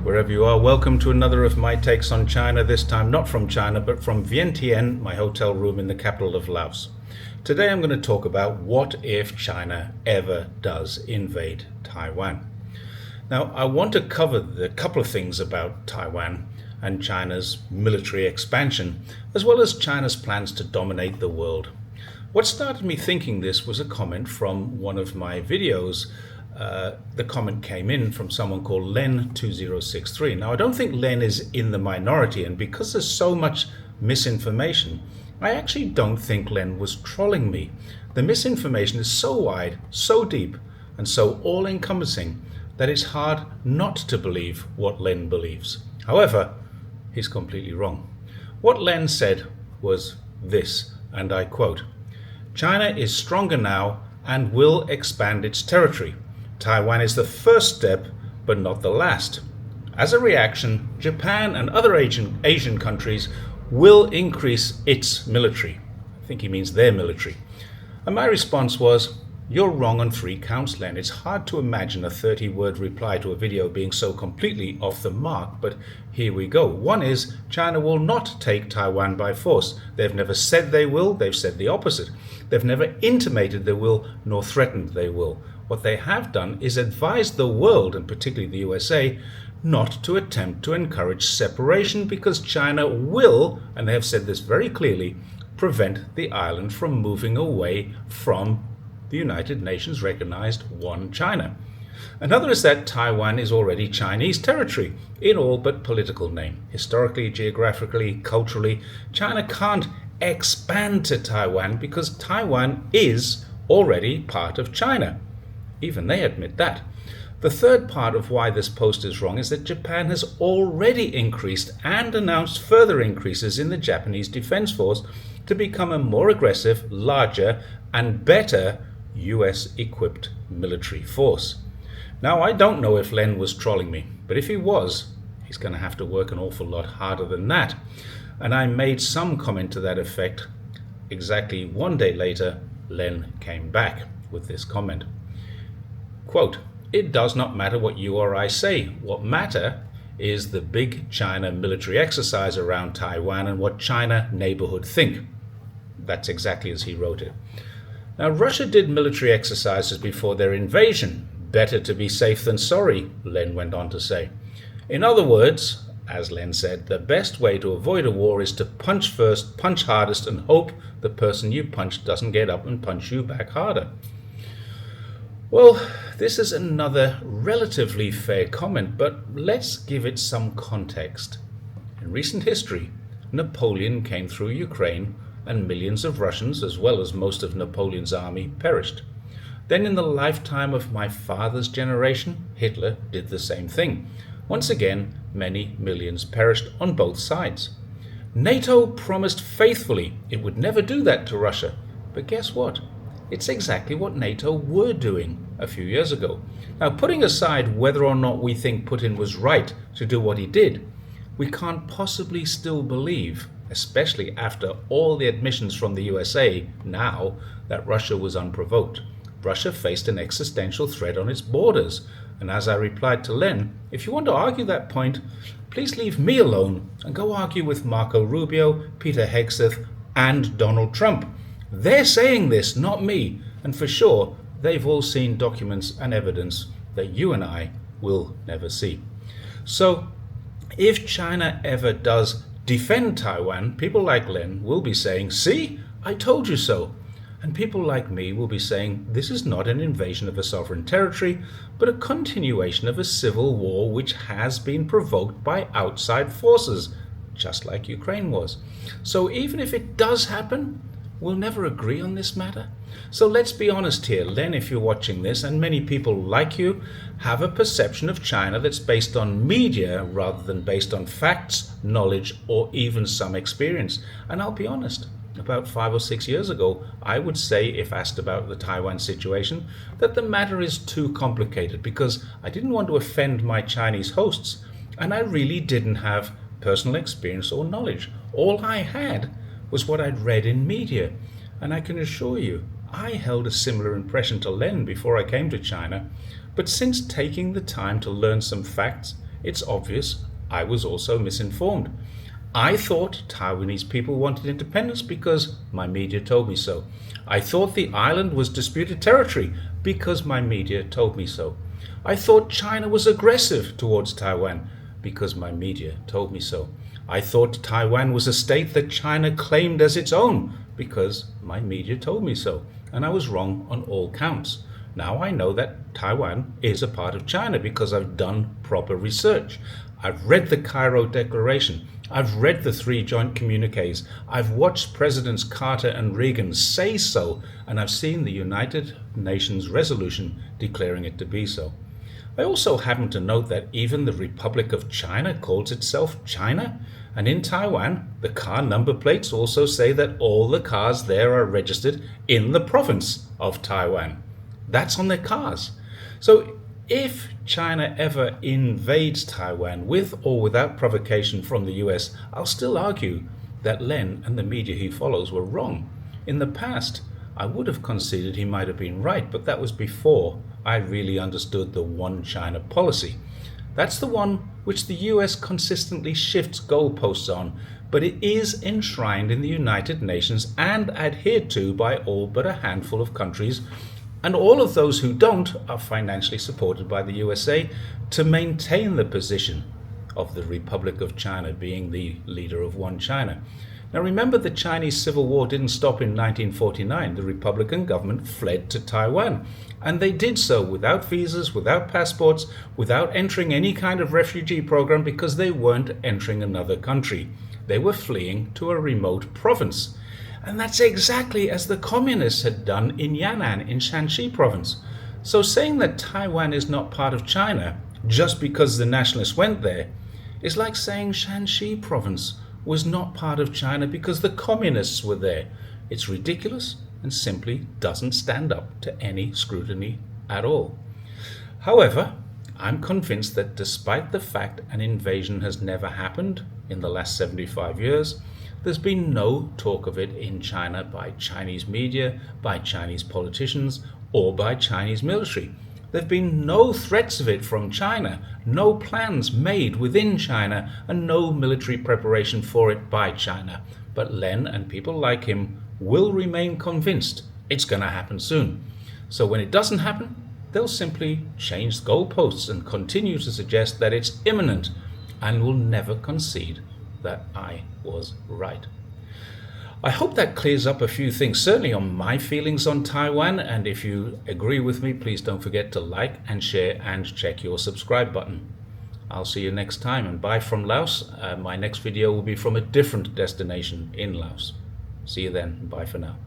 Wherever you are, welcome to another of my takes on China, this time not from China, but from Vientiane, my hotel room in the capital of Laos. Today I'm going to talk about what if China ever does invade Taiwan. Now, I want to cover a couple of things about Taiwan and China's military expansion, as well as China's plans to dominate the world. What started me thinking this was a comment from one of my videos. The comment came in from someone called Len2063. Now, I don't think Len is in the minority, and because there's so much misinformation, I actually don't think Len was trolling me. The misinformation is so wide, so deep, and so all-encompassing that it's hard not to believe what Len believes. However, he's completely wrong. What Len said was this, and I quote, "China is stronger now and will expand its territory. Taiwan is the first step, but not the last. As a reaction, Japan and other Asian countries will increase its military." I think he means their military. And my response was, "You're wrong on 3 counts, Len. It's hard to imagine a 30-word reply to a video being so completely off the mark, but here we go. One is, China will not take Taiwan by force. They've never said they will, they've said the opposite. They've never intimated they will, nor threatened they will. What they have done is advise the world, and particularly the USA, not to attempt to encourage separation because China will, and they have said this very clearly, prevent the island from moving away from the United Nations recognized one China. Another is that Taiwan is already Chinese territory in all but political name. Historically, geographically, culturally, China can't expand to Taiwan because Taiwan is already part of China. Even they admit that. The third part of why this post is wrong is that Japan has already increased and announced further increases in the Japanese Defense Force to become a more aggressive, larger, and better US-equipped military force. Now, I don't know if Len was trolling me, but if he was, he's going to have to work an awful lot harder than that. And I made some comment to that effect. Exactly one day later, Len came back with this comment. Quote, "It does not matter what you or I say. What matter is the big China military exercise around Taiwan and what China neighborhood think." That's exactly as he wrote it. Now, Russia did military exercises before their invasion. Better to be safe than sorry, Len went on to say. In other words, as Len said, the best way to avoid a war is to punch first, punch hardest, and hope the person you punch doesn't get up and punch you back harder. Well, this is another relatively fair comment, but let's give it some context. In recent history, Napoleon came through Ukraine and millions of Russians, as well as most of Napoleon's army, perished. Then in the lifetime of my father's generation, Hitler did the same thing. Once again, many millions perished on both sides. NATO promised faithfully it would never do that to Russia, but guess what? It's exactly what NATO were doing a few years ago. Now, putting aside whether or not we think Putin was right to do what he did, we can't possibly still believe, especially after all the admissions from the USA now, that Russia was unprovoked. Russia faced an existential threat on its borders. And as I replied to Len, if you want to argue that point, please leave me alone and go argue with Marco Rubio, Peter Hegseth, and Donald Trump. They're saying this, not me, and for sure, they've all seen documents and evidence that you and I will never see. So, if China ever does defend Taiwan, people like Len will be saying, "See, I told you so." And people like me will be saying, this is not an invasion of a sovereign territory, but a continuation of a civil war which has been provoked by outside forces, just like Ukraine was. So even if it does happen, we'll never agree on this matter. So let's be honest here, Len, if you're watching this, and many people like you have a perception of China that's based on media rather than based on facts, knowledge, or even some experience. And I'll be honest, about 5 or 6 years ago, I would say, if asked about the Taiwan situation, that the matter is too complicated because I didn't want to offend my Chinese hosts, and I really didn't have personal experience or knowledge. All I had was what I'd read in media, and I can assure you, I held a similar impression to Len before I came to China, but since taking the time to learn some facts, it's obvious I was also misinformed. I thought Taiwanese people wanted independence because my media told me so. I thought the island was disputed territory because my media told me so. I thought China was aggressive towards Taiwan because my media told me so. I thought Taiwan was a state that China claimed as its own because my media told me so. And I was wrong on all counts. Now I know that Taiwan is a part of China because I've done proper research. I've read the Cairo Declaration. I've read the 3 joint communiques. I've watched Presidents Carter and Reagan say so, and I've seen the United Nations resolution declaring it to be so. I also happen to note that even the Republic of China calls itself China, and in Taiwan, the car number plates also say that all the cars there are registered in the province of Taiwan. That's on their cars. So if China ever invades Taiwan with or without provocation from the US, I'll still argue that Len and the media he follows were wrong. In the past, I would have conceded he might have been right, but that was before I really understood the one China policy. That's the one which the US consistently shifts goalposts on, but it is enshrined in the United Nations and adhered to by all but a handful of countries, and all of those who don't are financially supported by the USA to maintain the position of the Republic of China being the leader of one China. Now remember, the Chinese Civil War didn't stop in 1949. The Republican government fled to Taiwan, and they did so without visas, without passports, without entering any kind of refugee program because they weren't entering another country. They were fleeing to a remote province. And that's exactly as the communists had done in Yan'an in Shanxi province. So saying that Taiwan is not part of China just because the nationalists went there is like saying Shanxi province was not part of China because the communists were there. It's ridiculous and simply doesn't stand up to any scrutiny at all. However, I'm convinced that despite the fact an invasion has never happened in the last 75 years, there's been no talk of it in China by Chinese media, by Chinese politicians, or by Chinese military. There have been no threats of it from China, no plans made within China, and no military preparation for it by China. But Len and people like him will remain convinced it's going to happen soon. So when it doesn't happen, they'll simply change the goalposts and continue to suggest that it's imminent, and will never concede that I was right. I hope that clears up a few things, certainly on my feelings on Taiwan, and if you agree with me, please don't forget to like and share and check your subscribe button. I'll see you next time, and bye from Laos. My next video will be from a different destination in Laos. See you then, bye for now.